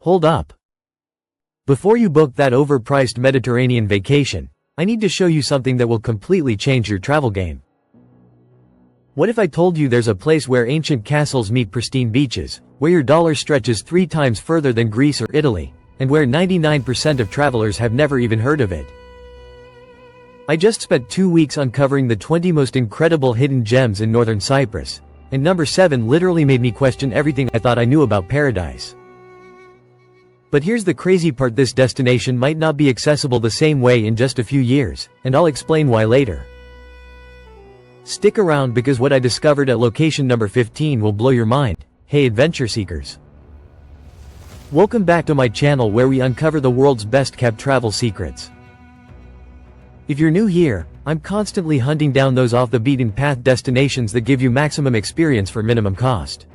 Hold up. Before you book that overpriced Mediterranean vacation, I need to show you something that will completely change your travel game. What if I told you there's a place where ancient castles meet pristine beaches, where your dollar stretches 3 times further than Greece or Italy, and where 99% of travelers have never even heard of it? I just spent 2 weeks uncovering the 20 most incredible hidden gems in Northern Cyprus, and number 7 literally made me question everything I thought I knew about paradise. But here's the crazy part: this destination might not be accessible the same way in just a few years, and I'll explain why later. Stick around because what I discovered at location number 15 will blow your mind. Hey adventure seekers! Welcome back to my channel where we uncover the world's best kept travel secrets. If you're new here, I'm constantly hunting down those off the beaten path destinations that give you maximum experience for minimum cost.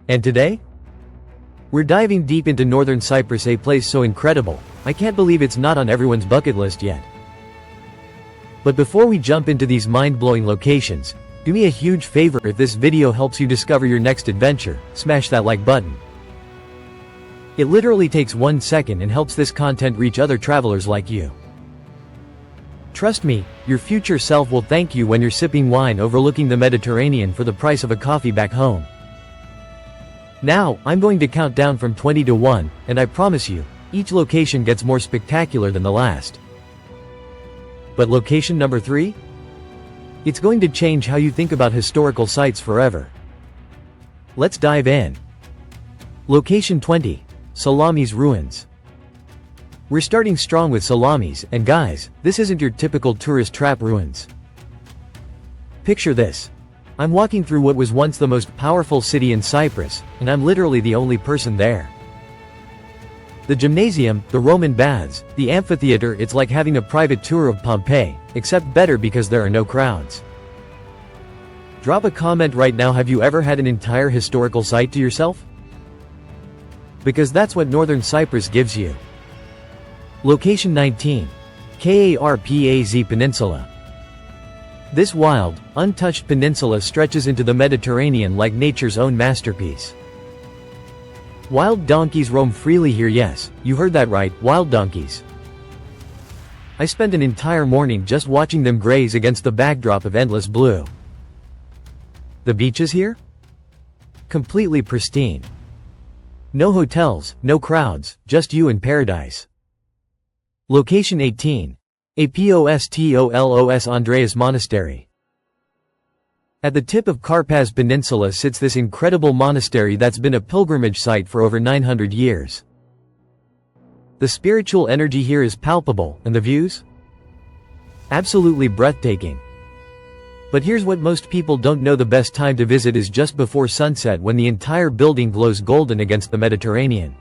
And today? We're diving deep into Northern Cyprus, a place so incredible, I can't believe it's not on everyone's bucket list yet. But before we jump into these mind-blowing locations, do me a huge favor: if this video helps you discover your next adventure, smash that like button. It literally takes 1 second and helps this content reach other travelers like you. Trust me, your future self will thank you when you're sipping wine overlooking the Mediterranean for the price of a coffee back home. Now, I'm going to count down from 20 to 1, and I promise you, each location gets more spectacular than the last. But location number 3? It's going to change how you think about historical sites forever. Let's dive in. Location 20. Salamis Ruins. We're starting strong with Salamis, and guys, this isn't your typical tourist trap ruins. Picture this. I'm walking through what was once the most powerful city in Cyprus, and I'm literally the only person there. The gymnasium, the Roman baths, the amphitheater, it's like having a private tour of Pompeii, except better because there are no crowds. Drop a comment right now: have you ever had an entire historical site to yourself? Because that's what Northern Cyprus gives you. Location 19. Karpaz Peninsula. This wild, untouched peninsula stretches into the Mediterranean like nature's own masterpiece. Wild donkeys roam freely here. Yes, you heard that right, wild donkeys. I spent an entire morning just watching them graze against the backdrop of endless blue. The beaches here? Completely pristine. No hotels, no crowds, just you in paradise. Location 18. Apostolus Andreas Monastery. At the tip of Karpaz Peninsula sits this incredible monastery that's been a pilgrimage site for over 900 years. The spiritual energy here is palpable, and the views? Absolutely breathtaking. But here's what most people don't know: the best time to visit is just before sunset, when the entire building glows golden against the Mediterranean.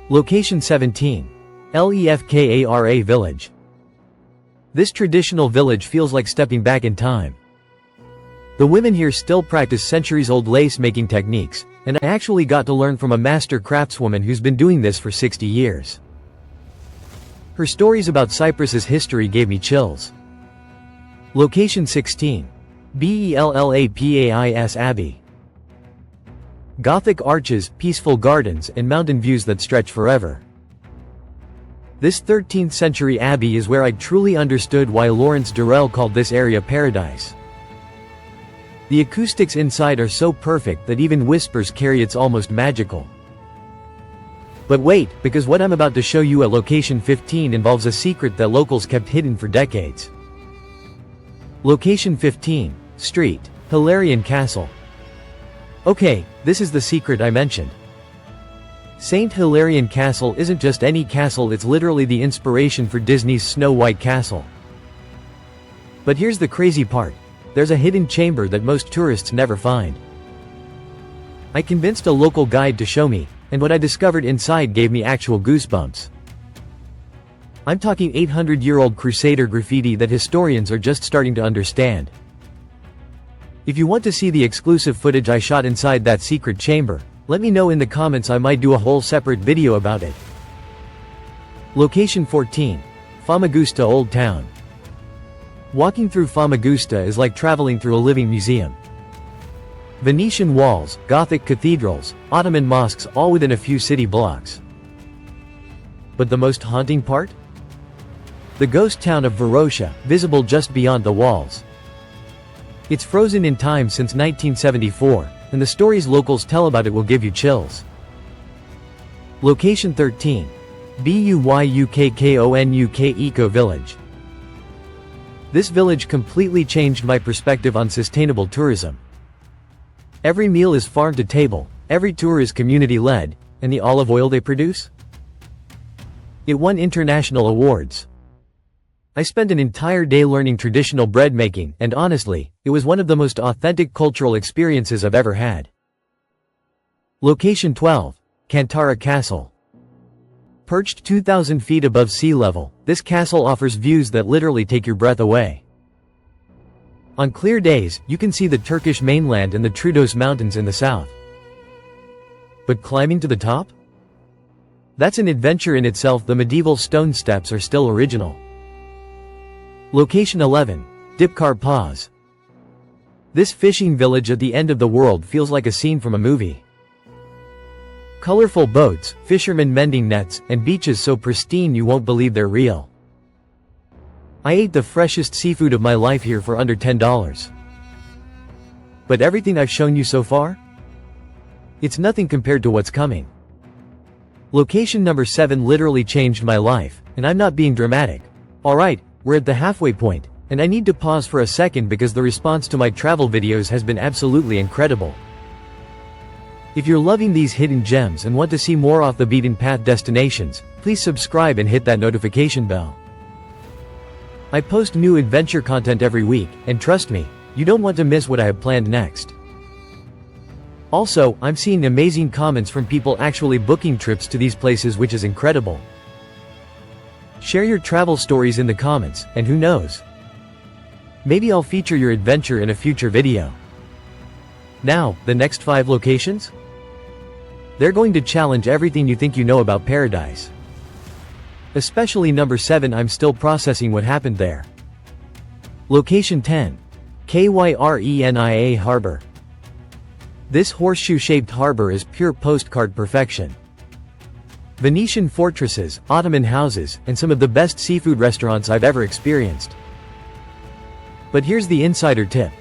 Location 17. Lefkara Village. This traditional village feels like stepping back in time. The women here still practice centuries-old lace-making techniques, and I actually got to learn from a master craftswoman who's been doing this for 60 years. Her stories about Cyprus's history gave me chills. Location 16. Bellapais Abbey. Gothic arches, peaceful gardens, and mountain views that stretch forever. This 13th century abbey is where I truly understood why Lawrence Durrell called this area paradise. The acoustics inside are so perfect that even whispers carry it's almost magical. But wait, because what I'm about to show you at location 15 involves a secret that locals kept hidden for decades. Location 15. Street. Hilarion Castle. Okay, this is the secret I mentioned. St. Hilarion Castle isn't just any castle, it's literally the inspiration for Disney's Snow White Castle. But here's the crazy part. There's a hidden chamber that most tourists never find. I convinced a local guide to show me, and what I discovered inside gave me actual goosebumps. I'm talking 800-year-old Crusader graffiti that historians are just starting to understand. If you want to see the exclusive footage I shot inside that secret chamber, let me know in the comments. I might do a whole separate video about it. Location 14. Famagusta Old Town. Walking through Famagusta is like traveling through a living museum. Venetian walls, Gothic cathedrals, Ottoman mosques, all within a few city blocks. But the most haunting part? The ghost town of Varosha, visible just beyond the walls. It's frozen in time since 1974, and the stories locals tell about it will give you chills. Location 13. Buyukkonuk Eco Village. This village completely changed my perspective on sustainable tourism. Every meal is farm to table, every tour is community-led, and the olive oil they produce? It won international awards. I spent an entire day learning traditional bread making, and honestly, it was one of the most authentic cultural experiences I've ever had. Location 12. Kantara Castle. Perched 2,000 feet above sea level, this castle offers views that literally take your breath away. On clear days, you can see the Turkish mainland and the Troodos Mountains in the south. But climbing to the top? That's an adventure in itself. The medieval stone steps are still original. Location 11. Beach Karpaz. This fishing village at the end of the world feels like a scene from a movie. Colorful boats, fishermen mending nets, and beaches so pristine you won't believe they're real. I ate the freshest seafood of my life here for under $10. But everything I've shown you so far? It's nothing compared to what's coming. Location number 7 literally changed my life, and I'm not being dramatic. Alright, we're at the halfway point, and I need to pause for a second because the response to my travel videos has been absolutely incredible. If you're loving these hidden gems and want to see more off the beaten path destinations, please subscribe and hit that notification bell. I post new adventure content every week, and trust me, you don't want to miss what I have planned next. Also, I'm seeing amazing comments from people actually booking trips to these places, which is incredible. Share your travel stories in the comments, and who knows? Maybe I'll feature your adventure in a future video. Now, the next 5 locations? They're going to challenge everything you think you know about paradise. Especially number 7, I'm still processing what happened there. Location 10. Kyrenia Harbor. This horseshoe-shaped harbor is pure postcard perfection. Venetian fortresses, Ottoman houses, and some of the best seafood restaurants I've ever experienced. But here's the insider tip.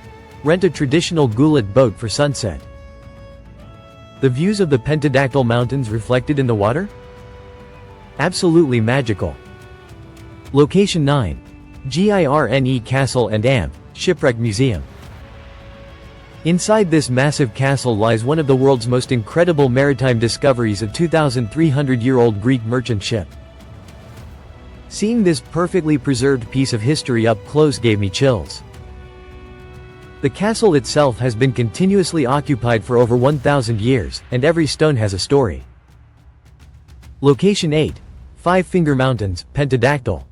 Rent a traditional goulet boat for sunset. The views of the Pentadactyl Mountains reflected in the water? Absolutely magical. Location 9. Girne Castle and Amp, Shipwreck Museum. Inside this massive castle lies one of the world's most incredible maritime discoveries, a 2,300-year-old Greek merchant ship. Seeing this perfectly preserved piece of history up close gave me chills. The castle itself has been continuously occupied for over 1,000 years, and every stone has a story. Location 8. Five Finger Mountains, Pentadactyl.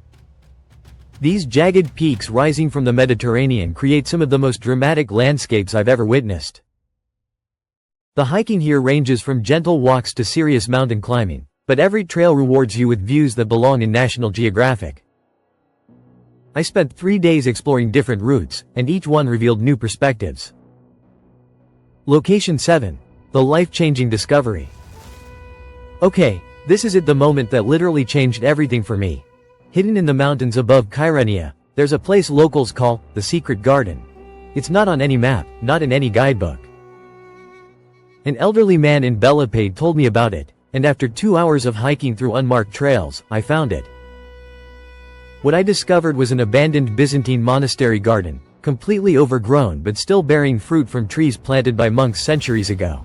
These jagged peaks rising from the Mediterranean create some of the most dramatic landscapes I've ever witnessed. The hiking here ranges from gentle walks to serious mountain climbing, but every trail rewards you with views that belong in National Geographic. I spent 3 days exploring different routes, and each one revealed new perspectives. Location 7. The life-changing discovery. Okay, this is it, the moment that literally changed everything for me. Hidden in the mountains above Kyrenia, there's a place locals call the Secret Garden. It's not on any map, not in any guidebook. An elderly man in Belapade told me about it, and after 2 hours of hiking through unmarked trails, I found it. What I discovered was an abandoned Byzantine monastery garden, completely overgrown but still bearing fruit from trees planted by monks centuries ago.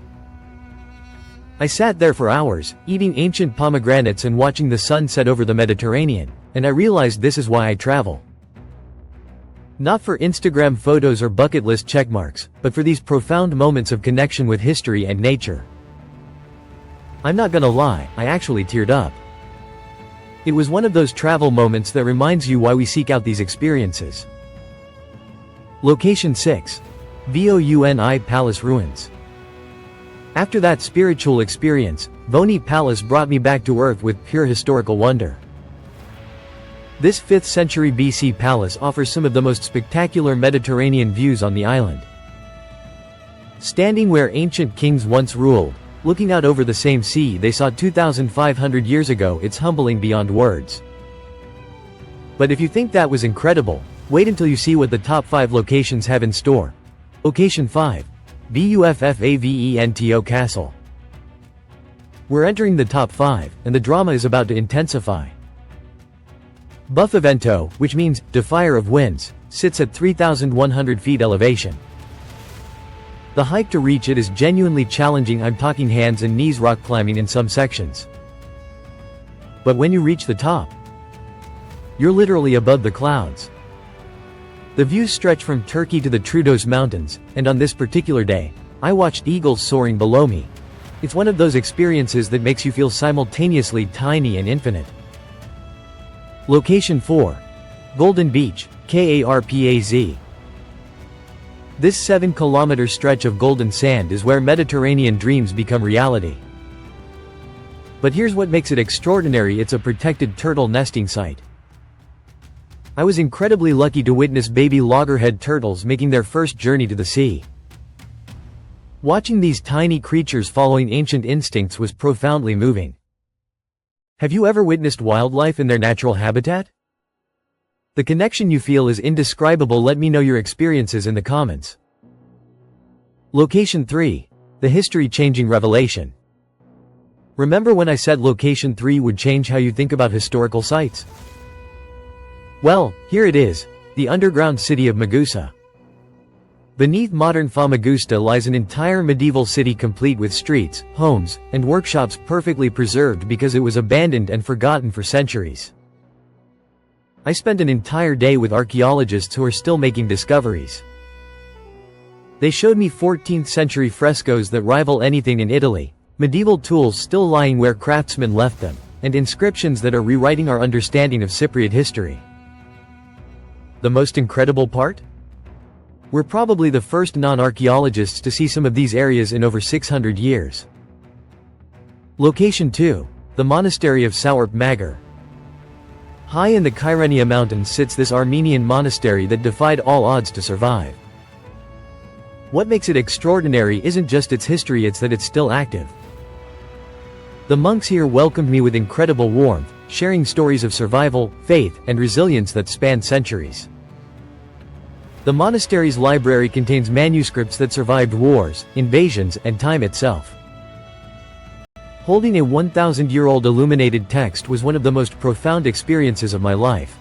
I sat there for hours, eating ancient pomegranates and watching the sun set over the Mediterranean, and I realized this is why I travel. Not for Instagram photos or bucket list checkmarks, but for these profound moments of connection with history and nature. I'm not gonna lie, I actually teared up. It was one of those travel moments that reminds you why we seek out these experiences. Location 6. Voni Palace Ruins. After that spiritual experience, Voni Palace brought me back to earth with pure historical wonder. This 5th century BC palace offers some of the most spectacular Mediterranean views on the island. Standing where ancient kings once ruled, looking out over the same sea they saw 2,500 years ago, it's humbling beyond words. But if you think that was incredible, wait until you see what the top 5 locations have in store. Location 5. Buffavento Castle. We're entering the top 5, and the drama is about to intensify. Buffavento, which means defier of winds, sits at 3,100 feet elevation. The hike to reach it is genuinely challenging. I'm talking hands and knees rock climbing in some sections. But when you reach the top, you're literally above the clouds. The views stretch from Turkey to the Troodos Mountains, and on this particular day, I watched eagles soaring below me. It's one of those experiences that makes you feel simultaneously tiny and infinite. Location 4. Golden Beach, Karpaz. This 7-kilometer stretch of golden sand is where Mediterranean dreams become reality. But here's what makes it extraordinary: it's a protected turtle nesting site. I was incredibly lucky to witness baby loggerhead turtles making their first journey to the sea. Watching these tiny creatures following ancient instincts was profoundly moving. Have you ever witnessed wildlife in their natural habitat? The connection you feel is indescribable. Let me know your experiences in the comments. Location 3. The history-changing revelation. Remember when I said Location 3 would change how you think about historical sites? Well, here it is, the underground city of Famagusta. Beneath modern Famagusta lies an entire medieval city complete with streets, homes, and workshops perfectly preserved because it was abandoned and forgotten for centuries. I spent an entire day with archaeologists who are still making discoveries. They showed me 14th century frescoes that rival anything in Italy, medieval tools still lying where craftsmen left them, and inscriptions that are rewriting our understanding of Cypriot history. The most incredible part? We're probably the first non-archaeologists to see some of these areas in over 600 years. Location 2. The monastery of Saurp Magar. High in the Kyrenia Mountains sits this Armenian monastery that defied all odds to survive. What makes it extraordinary isn't just its history, it's that it's still active. The monks here welcomed me with incredible warmth, sharing stories of survival, faith, and resilience that span centuries. The monastery's library contains manuscripts that survived wars, invasions, and time itself. Holding a 1,000-year-old illuminated text was one of the most profound experiences of my life.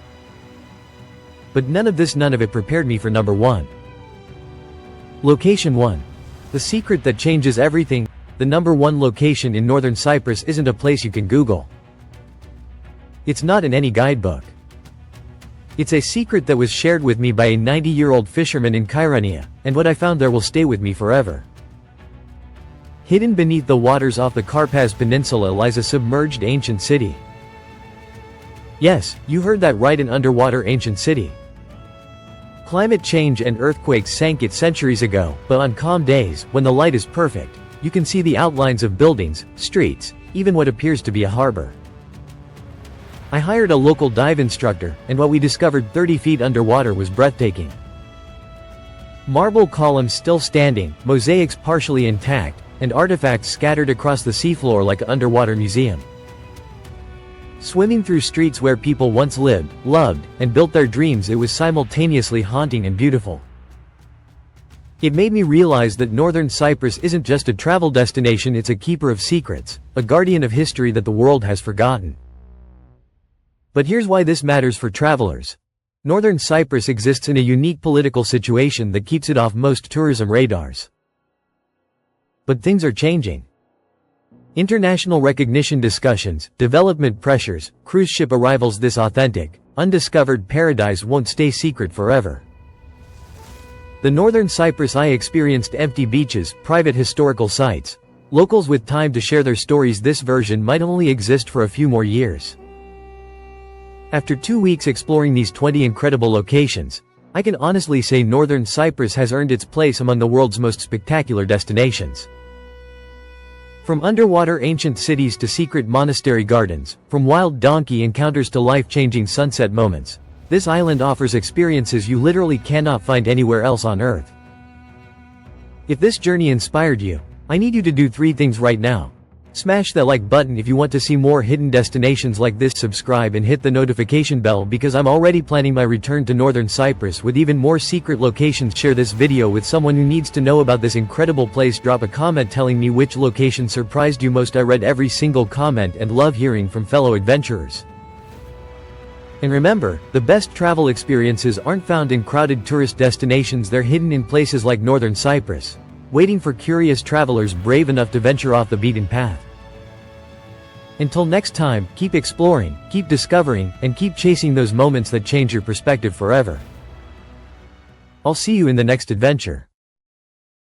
But none of it prepared me for number 1. Location 1. The secret that changes everything. The number 1 location in Northern Cyprus isn't a place you can Google. It's not in any guidebook. It's a secret that was shared with me by a 90-year-old fisherman in Kyrenia, and what I found there will stay with me forever. Hidden beneath the waters off the Karpaz Peninsula lies a submerged ancient city. Yes, you heard that right, an underwater ancient city. Climate change and earthquakes sank it centuries ago, but on calm days, when the light is perfect, you can see the outlines of buildings, streets, even what appears to be a harbor. I hired a local dive instructor, and what we discovered 30 feet underwater was breathtaking. Marble columns still standing, mosaics partially intact, and artifacts scattered across the seafloor like an underwater museum. Swimming through streets where people once lived, loved, and built their dreams, it was simultaneously haunting and beautiful. It made me realize that Northern Cyprus isn't just a travel destination, it's a keeper of secrets, a guardian of history that the world has forgotten. But here's why this matters for travelers. Northern Cyprus exists in a unique political situation that keeps it off most tourism radars. But things are changing. International recognition discussions, development pressures, cruise ship arrivals, this authentic, undiscovered paradise won't stay secret forever. The Northern Cyprus I experienced empty beaches, private historical sites, locals with time to share their stories. This version might only exist for a few more years. After 2 weeks exploring these 20 incredible locations, I can honestly say Northern Cyprus has earned its place among the world's most spectacular destinations. From underwater ancient cities to secret monastery gardens, from wild donkey encounters to life-changing sunset moments, this island offers experiences you literally cannot find anywhere else on Earth. If this journey inspired you, I need you to do 3 things right now. Smash that like button if you want to see more hidden destinations like this, subscribe and hit the notification bell because I'm already planning my return to Northern Cyprus with even more secret locations. Share this video with someone who needs to know about this incredible place. Drop a comment telling me which location surprised you most. I read every single comment and love hearing from fellow adventurers. And remember, the best travel experiences aren't found in crowded tourist destinations, they're hidden in places like Northern Cyprus, waiting for curious travelers brave enough to venture off the beaten path. Until next time, keep exploring, keep discovering, and keep chasing those moments that change your perspective forever. I'll see you in the next adventure.